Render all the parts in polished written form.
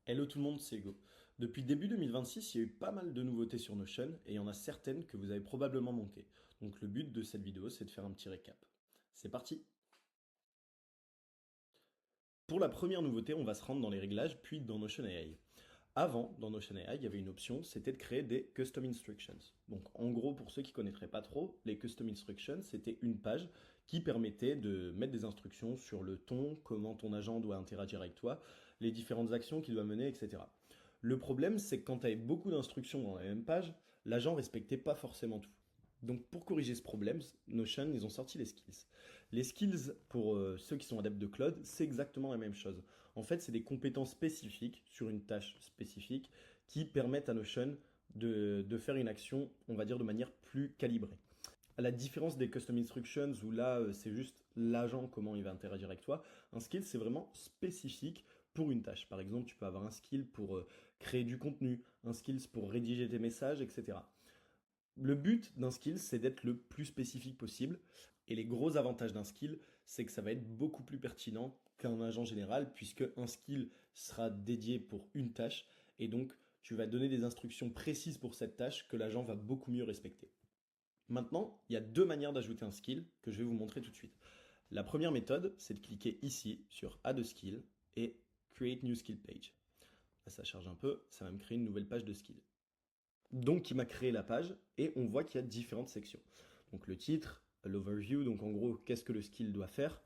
Hello tout le monde, c'est Hugo. Depuis début 2026, il y a eu pas mal de nouveautés sur Notion et il y en a certaines que vous avez probablement manquées. Donc le but de cette vidéo, c'est de faire un petit récap. C'est parti! Pour la première nouveauté, on va se rendre dans les réglages puis dans Notion AI. Avant, dans Notion AI, il y avait une option, c'était de créer des custom instructions. Donc en gros, pour ceux qui ne connaîtraient pas trop, les custom instructions, c'était une page qui permettait de mettre des instructions sur le ton, comment ton agent doit interagir avec toi, les différentes actions qu'il doit mener, etc. Le problème, c'est que quand tu avais beaucoup d'instructions dans la même page, l'agent respectait pas forcément tout. Donc pour corriger ce problème, Notion, ils ont sorti les skills. Les skills, pour ceux qui sont adeptes de Claude, c'est exactement la même chose. En fait, c'est des compétences spécifiques sur une tâche spécifique qui permettent à Notion de faire une action, on va dire, de manière plus calibrée. À la différence des custom instructions où là, c'est juste l'agent, comment il va interagir avec toi, un skill, c'est vraiment spécifique pour une tâche. Par exemple, tu peux avoir un skill pour créer du contenu, un skill pour rédiger tes messages, etc. Le but d'un skill, c'est d'être le plus spécifique possible. Et les gros avantages d'un skill, c'est que ça va être beaucoup plus pertinent qu'un agent général, puisque un skill sera dédié pour une tâche, et donc tu vas donner des instructions précises pour cette tâche que l'agent va beaucoup mieux respecter. Maintenant, il y a deux manières d'ajouter un skill que je vais vous montrer tout de suite. La première méthode, c'est de cliquer ici sur Add a skill et Create New Skill Page. Là, ça charge un peu, ça va me créer une nouvelle page de skill. Donc, il m'a créé la page et on voit qu'il y a différentes sections. Donc, le titre, l'overview, donc en gros, qu'est-ce que le skill doit faire,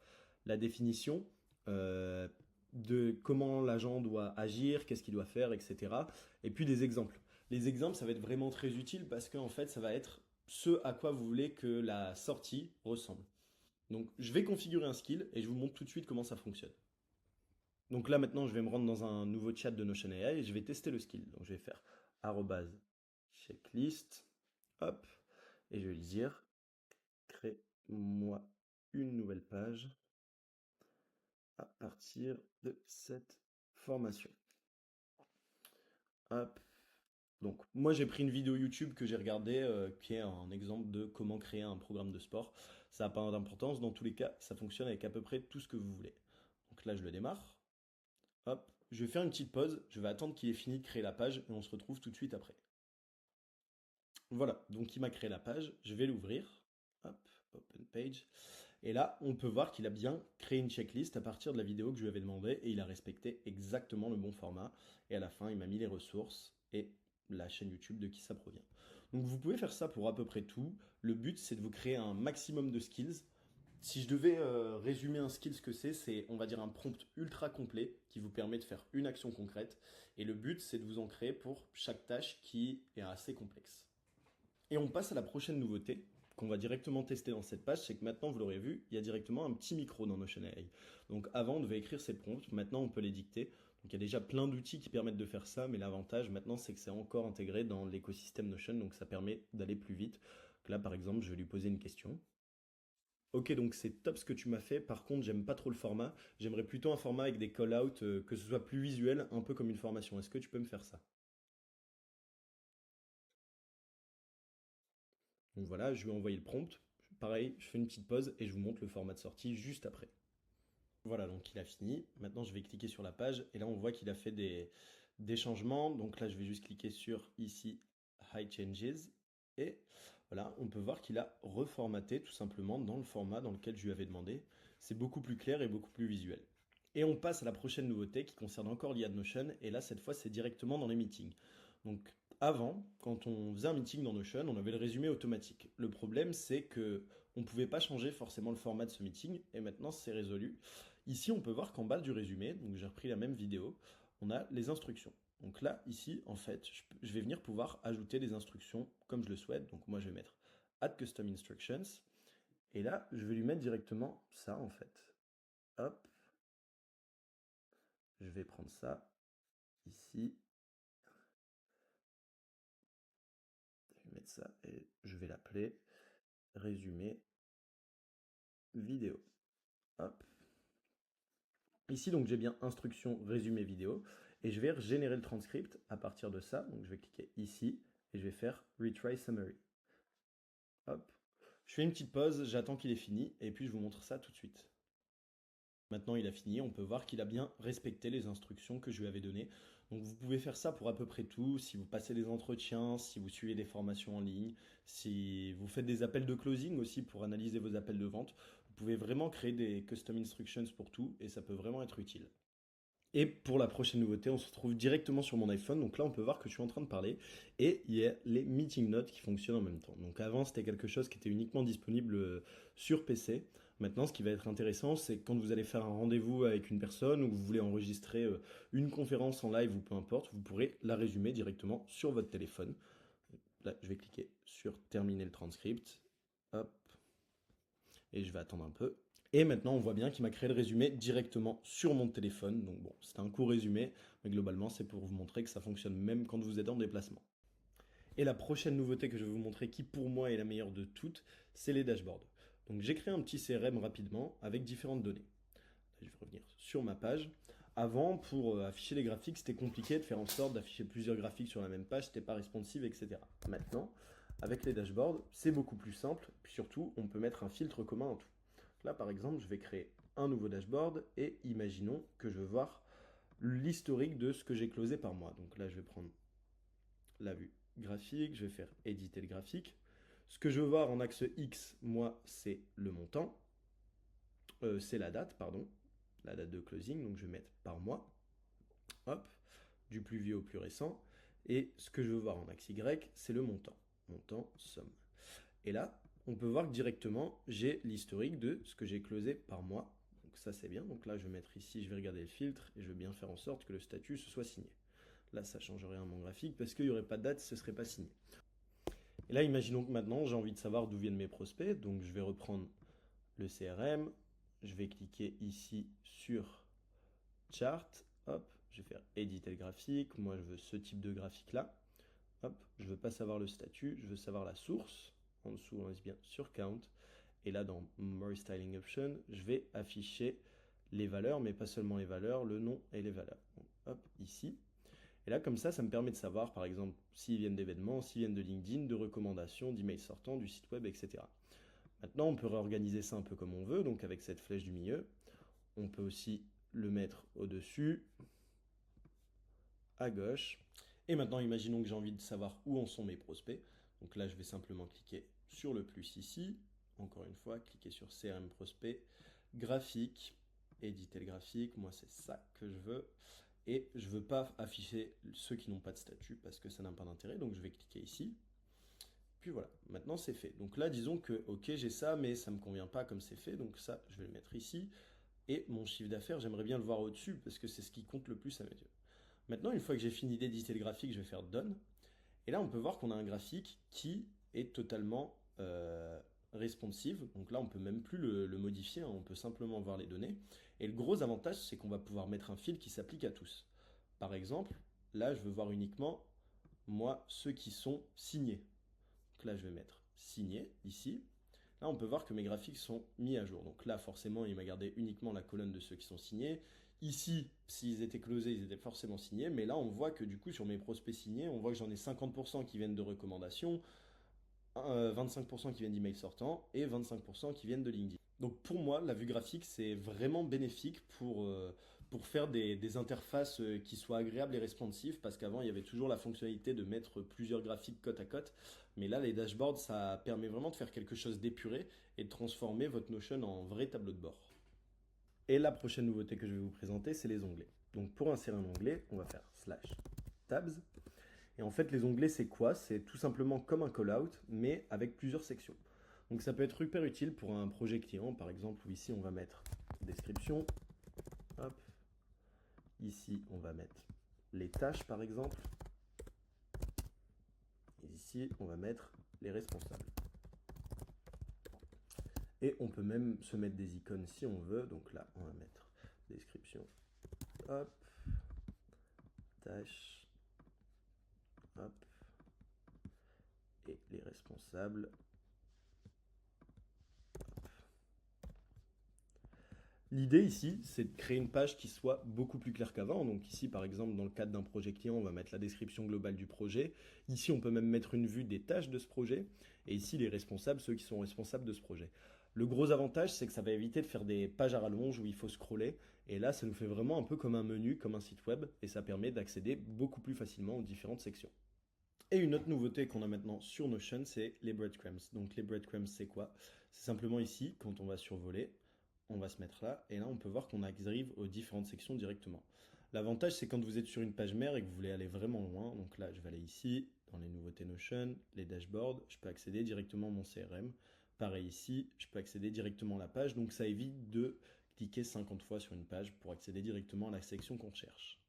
la définition euh, de comment l'agent doit agir, qu'est-ce qu'il doit faire, etc. Et puis des exemples. Les exemples, ça va être vraiment très utile parce qu'en fait, ça va être ce à quoi vous voulez que la sortie ressemble. Donc, je vais configurer un skill et je vous montre tout de suite comment ça fonctionne. Donc là, maintenant, je vais me rendre dans un nouveau chat de Notion AI et je vais tester le skill. Donc, je vais faire arrobase checklist, hop, et je vais lui dire, crée-moi une nouvelle page à partir de cette formation. Hop. Donc, moi, j'ai pris une vidéo YouTube que j'ai regardée, qui est un exemple de comment créer un programme de sport. Ça n'a pas d'importance, dans tous les cas, ça fonctionne avec à peu près tout ce que vous voulez. Donc là, je le démarre. Hop, je vais faire une petite pause, je vais attendre qu'il ait fini de créer la page et on se retrouve tout de suite après. Voilà, donc il m'a créé la page, je vais l'ouvrir. Hop, open page. Et là, on peut voir qu'il a bien créé une checklist à partir de la vidéo que je lui avais demandé et il a respecté exactement le bon format. Et à la fin, il m'a mis les ressources et la chaîne YouTube de qui ça provient. Donc vous pouvez faire ça pour à peu près tout. Le but, c'est de vous créer un maximum de skills. Si je devais résumer un skill, ce que c'est, on va dire un prompt ultra complet qui vous permet de faire une action concrète. Et le but, c'est de vous en créer pour chaque tâche qui est assez complexe. Et on passe à la prochaine nouveauté qu'on va directement tester dans cette page, c'est que maintenant, vous l'aurez vu, il y a directement un petit micro dans Notion AI. Donc avant, on devait écrire ces prompts, maintenant on peut les dicter. Donc il y a déjà plein d'outils qui permettent de faire ça, mais l'avantage maintenant, c'est que c'est encore intégré dans l'écosystème Notion, donc ça permet d'aller plus vite. Donc là, par exemple, je vais lui poser une question. Ok, donc c'est top ce que tu m'as fait. Par contre, j'aime pas trop le format. J'aimerais plutôt un format avec des call-out, que ce soit plus visuel, un peu comme une formation. Est-ce que tu peux me faire ça? Donc voilà, je lui ai envoyé le prompt. Pareil, je fais une petite pause et je vous montre le format de sortie juste après. Voilà, donc il a fini. Maintenant, je vais cliquer sur la page et là, on voit qu'il a fait des changements. Donc là, je vais juste cliquer sur ici, High Changes. Et voilà, on peut voir qu'il a reformaté tout simplement dans le format dans lequel je lui avais demandé. C'est beaucoup plus clair et beaucoup plus visuel. Et on passe à la prochaine nouveauté qui concerne encore l'IA de Notion. Et là, cette fois, c'est directement dans les meetings. Donc avant, quand on faisait un meeting dans Notion, on avait le résumé automatique. Le problème, c'est que on ne pouvait pas changer forcément le format de ce meeting, et maintenant c'est résolu. Ici, on peut voir qu'en bas du résumé, donc j'ai repris la même vidéo, on a les instructions. Donc là, ici, en fait, je vais venir pouvoir ajouter des instructions comme je le souhaite. Donc moi, je vais mettre Add Custom Instructions, et là, je vais lui mettre directement ça, en fait. Hop, je vais prendre ça ici, je vais mettre ça, et je vais l'appeler résumé vidéo. Hop. Ici, donc j'ai bien instruction résumé vidéo et je vais régénérer le transcript à partir de ça. Donc je vais cliquer ici et je vais faire Retry Summary. Hop. Je fais une petite pause, j'attends qu'il ait fini et puis je vous montre ça tout de suite. Maintenant, il a fini, on peut voir qu'il a bien respecté les instructions que je lui avais données. Donc vous pouvez faire ça pour à peu près tout, si vous passez des entretiens, si vous suivez des formations en ligne, si vous faites des appels de closing aussi pour analyser vos appels de vente. Vous pouvez vraiment créer des custom instructions pour tout et ça peut vraiment être utile. Et pour la prochaine nouveauté, on se retrouve directement sur mon iPhone. Donc là, on peut voir que je suis en train de parler. Et il y a les meeting notes qui fonctionnent en même temps. Donc avant, c'était quelque chose qui était uniquement disponible sur PC. Maintenant, ce qui va être intéressant, c'est quand vous allez faire un rendez-vous avec une personne ou que vous voulez enregistrer une conférence en live ou peu importe, vous pourrez la résumer directement sur votre téléphone. Là, je vais cliquer sur terminer le transcript. Hop. Et je vais attendre un peu. Et maintenant, on voit bien qu'il m'a créé le résumé directement sur mon téléphone. Donc bon, c'est un court résumé, mais globalement, c'est pour vous montrer que ça fonctionne même quand vous êtes en déplacement. Et la prochaine nouveauté que je vais vous montrer, qui pour moi est la meilleure de toutes, c'est les dashboards. Donc j'ai créé un petit CRM rapidement avec différentes données. Là, je vais revenir sur ma page. Avant, pour afficher les graphiques, c'était compliqué de faire en sorte d'afficher plusieurs graphiques sur la même page, c'était pas responsive, etc. Maintenant, avec les dashboards, c'est beaucoup plus simple, puis surtout, on peut mettre un filtre commun à tout. Là, par exemple, je vais créer un nouveau dashboard et imaginons que je veux voir l'historique de ce que j'ai closé par mois. Donc là, je vais prendre la vue graphique, je vais faire éditer le graphique. Ce que je veux voir en axe X, moi, c'est le montant. C'est la date, pardon. La date de closing, donc je vais mettre par mois. Hop, du plus vieux au plus récent. Et ce que je veux voir en axe Y, c'est le montant. Montant, somme. Et là, on peut voir que directement, j'ai l'historique de ce que j'ai closé par mois. Donc ça, c'est bien. Donc là, je vais mettre ici, je vais regarder le filtre et je vais bien faire en sorte que le statut se soit signé. Là, ça ne change rien à mon graphique parce qu'il n'y aurait pas de date, ce ne serait pas signé. Et là, imaginons que maintenant, j'ai envie de savoir d'où viennent mes prospects. Donc je vais reprendre le CRM. Je vais cliquer ici sur Chart. Hop, je vais faire éditer le graphique. Moi, je veux ce type de graphique-là. Hop, je ne veux pas savoir le statut, je veux savoir la source. En dessous, on laisse bien sur Count. Et là, dans More Styling Option, je vais afficher les valeurs, mais pas seulement les valeurs, le nom et les valeurs. Donc, hop, ici. Et là, comme ça me permet de savoir, par exemple, s'ils viennent d'événements, s'ils viennent de LinkedIn, de recommandations, d'emails sortants, du site web, etc. Maintenant, on peut réorganiser ça un peu comme on veut, donc avec cette flèche du milieu. On peut aussi le mettre au-dessus, à gauche. Et maintenant, imaginons que j'ai envie de savoir où en sont mes prospects. Donc là, je vais simplement cliquer sur le plus ici. Encore une fois, cliquer sur CRM prospect, graphique, éditer le graphique. Moi, c'est ça que je veux. Et je ne veux pas afficher ceux qui n'ont pas de statut parce que ça n'a pas d'intérêt. Donc je vais cliquer ici. Puis voilà, maintenant c'est fait. Donc là, disons que, ok, j'ai ça, mais ça ne me convient pas comme c'est fait. Donc ça, je vais le mettre ici. Et mon chiffre d'affaires, j'aimerais bien le voir au-dessus parce que c'est ce qui compte le plus à mes yeux. Maintenant, une fois que j'ai fini d'éditer le graphique, je vais faire Done. Et là, on peut voir qu'on a un graphique qui est totalement responsive. Donc là, on peut même plus le modifier, hein. On peut simplement voir les données. Et le gros avantage, c'est qu'on va pouvoir mettre un fil qui s'applique à tous. Par exemple, là, je veux voir uniquement, moi, ceux qui sont signés. Donc là, je vais mettre signé ici. Là, on peut voir que mes graphiques sont mis à jour. Donc là, forcément, il m'a gardé uniquement la colonne de ceux qui sont signés. Ici, s'ils étaient closés, ils étaient forcément signés. Mais là, on voit que du coup, sur mes prospects signés, on voit que j'en ai 50% qui viennent de recommandations, 25% qui viennent d'emails sortants et 25% qui viennent de LinkedIn. Donc pour moi, la vue graphique, c'est vraiment bénéfique pour faire des interfaces qui soient agréables et responsives, parce qu'avant, il y avait toujours la fonctionnalité de mettre plusieurs graphiques côte à côte. Mais là, les dashboards, ça permet vraiment de faire quelque chose d'épuré et de transformer votre Notion en vrai tableau de bord. Et la prochaine nouveauté que je vais vous présenter, c'est les onglets. Donc pour insérer un onglet, on va faire slash tabs. Et en fait, les onglets, c'est quoi? C'est tout simplement comme un call-out, mais avec plusieurs sections. Donc ça peut être super utile pour un projet client, par exemple, où ici on va mettre description. Hop. Ici, on va mettre les tâches, par exemple. Et ici, on va mettre les responsables. Et on peut même se mettre des icônes si on veut. Donc là, on va mettre description. Hop. Tâches. Hop. Et les responsables. L'idée ici, c'est de créer une page qui soit beaucoup plus claire qu'avant. Donc ici, par exemple, dans le cadre d'un projet client, on va mettre la description globale du projet. Ici, on peut même mettre une vue des tâches de ce projet. Et ici, les responsables, ceux qui sont responsables de ce projet. Le gros avantage, c'est que ça va éviter de faire des pages à rallonge où il faut scroller. Et là, ça nous fait vraiment un peu comme un menu, comme un site web, et ça permet d'accéder beaucoup plus facilement aux différentes sections. Et une autre nouveauté qu'on a maintenant sur Notion, c'est les breadcrumbs. Donc les breadcrumbs, c'est quoi? C'est simplement ici, quand on va survoler, on va se mettre là, et là on peut voir qu'on arrive aux différentes sections directement. L'avantage, c'est quand vous êtes sur une page mère et que vous voulez aller vraiment loin, donc là je vais aller ici, dans les nouveautés Notion, les dashboards, je peux accéder directement à mon CRM. Pareil ici, je peux accéder directement à la page, donc ça évite de cliquer 50 fois sur une page pour accéder directement à la section qu'on cherche.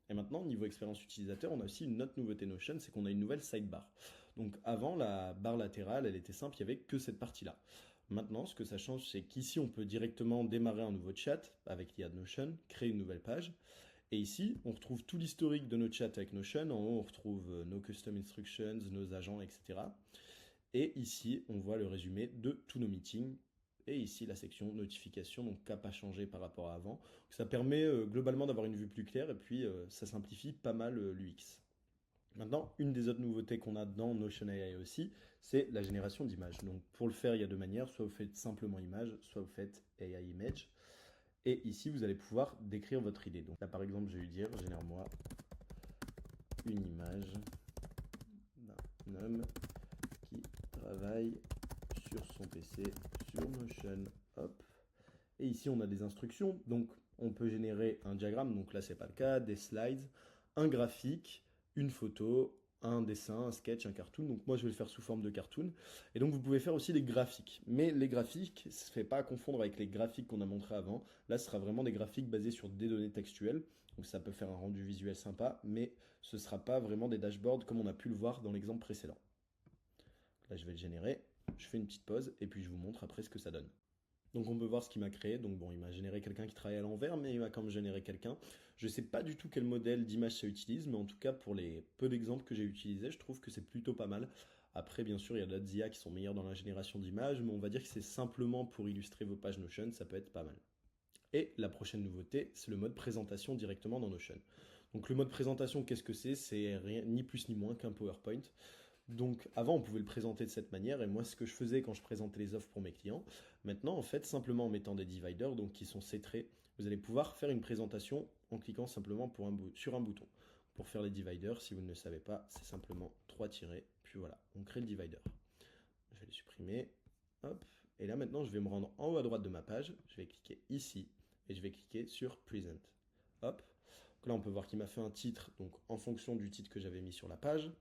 Et maintenant, niveau expérience utilisateur, on a aussi une autre nouveauté Notion, c'est qu'on a une nouvelle sidebar. Donc avant, la barre latérale, elle était simple, il n'y avait que cette partie-là. Maintenant, ce que ça change, c'est qu'ici, on peut directement démarrer un nouveau chat avec l'IA de Notion, créer une nouvelle page. Et ici, on retrouve tout l'historique de nos chats avec Notion. En haut, on retrouve nos custom instructions, nos agents, etc. Et ici, on voit le résumé de tous nos meetings. Et ici, la section notification, donc qui n'a pas changé par rapport à avant. Ça permet globalement d'avoir une vue plus claire et puis ça simplifie pas mal l'UX. Maintenant, une des autres nouveautés qu'on a dans Notion AI aussi, c'est la génération d'images. Donc pour le faire, il y a deux manières. Soit vous faites simplement image, soit vous faites AI image. Et ici, vous allez pouvoir décrire votre idée. Donc là, par exemple, je vais lui dire, génère-moi une image d'un homme qui travaille sur son PC, sur Notion, hop. Et ici, on a des instructions. Donc, on peut générer un diagramme, donc là, c'est pas le cas, des slides, un graphique, une photo, un dessin, un sketch, un cartoon. Donc, moi, je vais le faire sous forme de cartoon. Et donc, vous pouvez faire aussi des graphiques. Mais les graphiques, ça ne fait pas à confondre avec les graphiques qu'on a montré avant. Là, ce sera vraiment des graphiques basés sur des données textuelles. Donc, ça peut faire un rendu visuel sympa, mais ce ne sera pas vraiment des dashboards comme on a pu le voir dans l'exemple précédent. Là, je vais le générer. Je fais une petite pause et puis je vous montre après ce que ça donne. Donc on peut voir ce qu'il m'a créé. Donc bon, il m'a généré quelqu'un qui travaille à l'envers, mais il m'a quand même généré quelqu'un. Je ne sais pas du tout quel modèle d'image ça utilise, mais en tout cas pour les peu d'exemples que j'ai utilisés, je trouve que c'est plutôt pas mal. Après, bien sûr, il y a d'autres IA qui sont meilleurs dans la génération d'images, mais on va dire que c'est simplement pour illustrer vos pages Notion, ça peut être pas mal. Et la prochaine nouveauté, c'est le mode présentation directement dans Notion. Donc le mode présentation, qu'est-ce que c'est? C'est rien, ni plus ni moins qu'un PowerPoint. Donc avant, on pouvait le présenter de cette manière, et moi, ce que je faisais quand je présentais les offres pour mes clients, maintenant, en fait, simplement en mettant des dividers, donc qui sont C-traits, vous allez pouvoir faire une présentation en cliquant simplement sur un bouton. Pour faire les dividers, si vous ne le savez pas, c'est simplement 3 tirets, puis voilà, on crée le divider. Je vais le supprimer, hop, et là maintenant, je vais me rendre en haut à droite de ma page, je vais cliquer ici, et je vais cliquer sur Present. Hop, donc là, on peut voir qu'il m'a fait un titre, donc en fonction du titre que j'avais mis sur la page.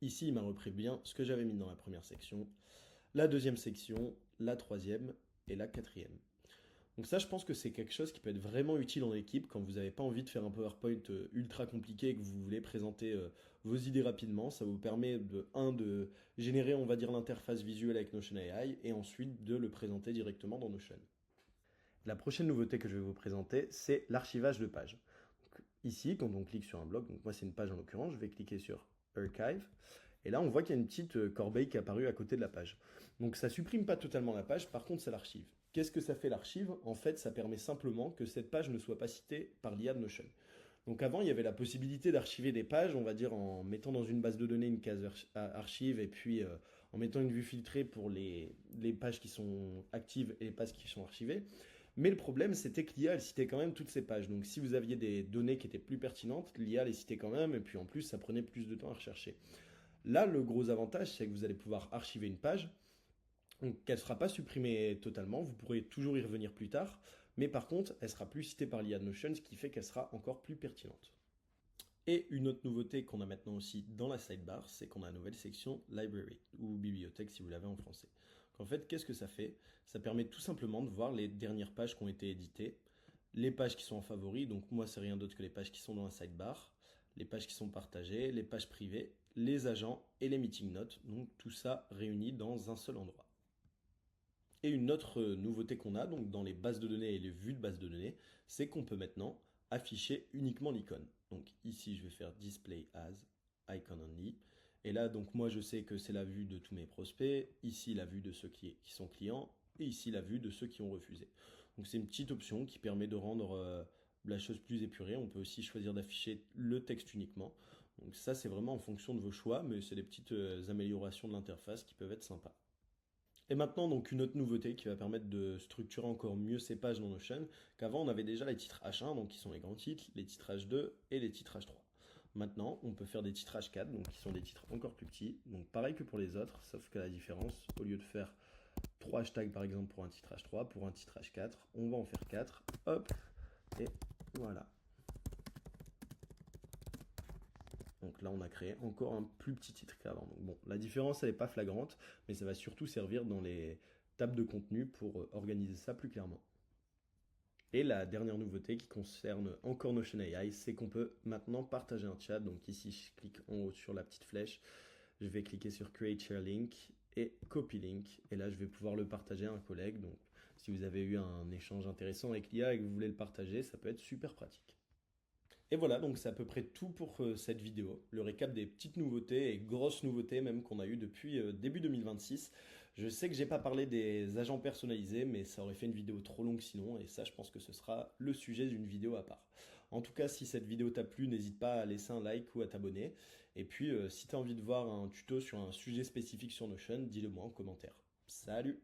Ici, il m'a repris bien ce que j'avais mis dans la première section, la deuxième section, la troisième et la quatrième. Donc ça, je pense que c'est quelque chose qui peut être vraiment utile en équipe quand vous n'avez pas envie de faire un PowerPoint ultra compliqué et que vous voulez présenter vos idées rapidement. Ça vous permet de générer, on va dire, l'interface visuelle avec Notion AI et ensuite de le présenter directement dans Notion. La prochaine nouveauté que je vais vous présenter, c'est l'archivage de pages. Donc, ici, quand on clique sur un bloc, donc moi c'est une page en l'occurrence, je vais cliquer sur Archive. Et là, on voit qu'il y a une petite corbeille qui est apparue à côté de la page. Donc ça supprime pas totalement la page, par contre, ça l'archive. Qu'est-ce que ça fait l'archive? En fait, ça permet simplement que cette page ne soit pas citée par l'IA de Notion. Donc avant, il y avait la possibilité d'archiver des pages, on va dire en mettant dans une base de données une case archive et puis en mettant une vue filtrée pour les pages qui sont actives et les pages qui sont archivées. Mais le problème, c'était que l'IA, elle citait quand même toutes ces pages. Donc si vous aviez des données qui étaient plus pertinentes, l'IA les citait quand même, et puis en plus, ça prenait plus de temps à rechercher. Là, le gros avantage, c'est que vous allez pouvoir archiver une page, donc qu'elle ne sera pas supprimée totalement, vous pourrez toujours y revenir plus tard, mais par contre, elle sera plus citée par l'IA de Notion, ce qui fait qu'elle sera encore plus pertinente. Et une autre nouveauté qu'on a maintenant aussi dans la sidebar, c'est qu'on a une nouvelle section Library, ou bibliothèque si vous l'avez en français. En fait, qu'est-ce que ça fait? Ça permet tout simplement de voir les dernières pages qui ont été éditées, les pages qui sont en favoris, donc moi c'est rien d'autre que les pages qui sont dans la sidebar, les pages qui sont partagées, les pages privées, les agents et les meeting notes, donc tout ça réuni dans un seul endroit. Et une autre nouveauté qu'on a donc dans les bases de données et les vues de bases de données, c'est qu'on peut maintenant afficher uniquement l'icône. Donc ici je vais faire display as icon only. Et là donc moi je sais que c'est la vue de tous mes prospects, ici la vue de ceux qui sont clients et ici la vue de ceux qui ont refusé. Donc c'est une petite option qui permet de rendre la chose plus épurée. On peut aussi choisir d'afficher le texte uniquement. Donc ça c'est vraiment en fonction de vos choix, mais c'est des petites améliorations de l'interface qui peuvent être sympas. Et maintenant, donc, une autre nouveauté qui va permettre de structurer encore mieux ces pages dans Notion, qu'avant on avait déjà les titres H1, donc qui sont les grands titres, les titres H2 et les titres H3. Maintenant, on peut faire des titres H4, donc qui sont des titres encore plus petits, donc pareil que pour les autres, sauf que la différence, au lieu de faire 3 hashtags par exemple pour un titre H3, pour un titre H4, on va en faire 4, hop, et voilà. Donc là, on a créé encore un plus petit titre qu'avant. Donc bon, la différence, elle n'est pas flagrante, mais ça va surtout servir dans les tables de contenu pour organiser ça plus clairement. Et la dernière nouveauté qui concerne encore Notion AI, c'est qu'on peut maintenant partager un chat. Donc ici, je clique en haut sur la petite flèche, je vais cliquer sur Create Share Link et Copy Link. Et là, je vais pouvoir le partager à un collègue. Donc si vous avez eu un échange intéressant avec l'IA et que vous voulez le partager, ça peut être super pratique. Et voilà, donc c'est à peu près tout pour cette vidéo. Le récap des petites nouveautés et grosses nouveautés même qu'on a eues depuis début 2026. Je sais que j'ai pas parlé des agents personnalisés, mais ça aurait fait une vidéo trop longue sinon, et ça je pense que ce sera le sujet d'une vidéo à part. En tout cas, si cette vidéo t'a plu, n'hésite pas à laisser un like ou à t'abonner. Et puis, si tu as envie de voir un tuto sur un sujet spécifique sur Notion, dis-le moi en commentaire. Salut!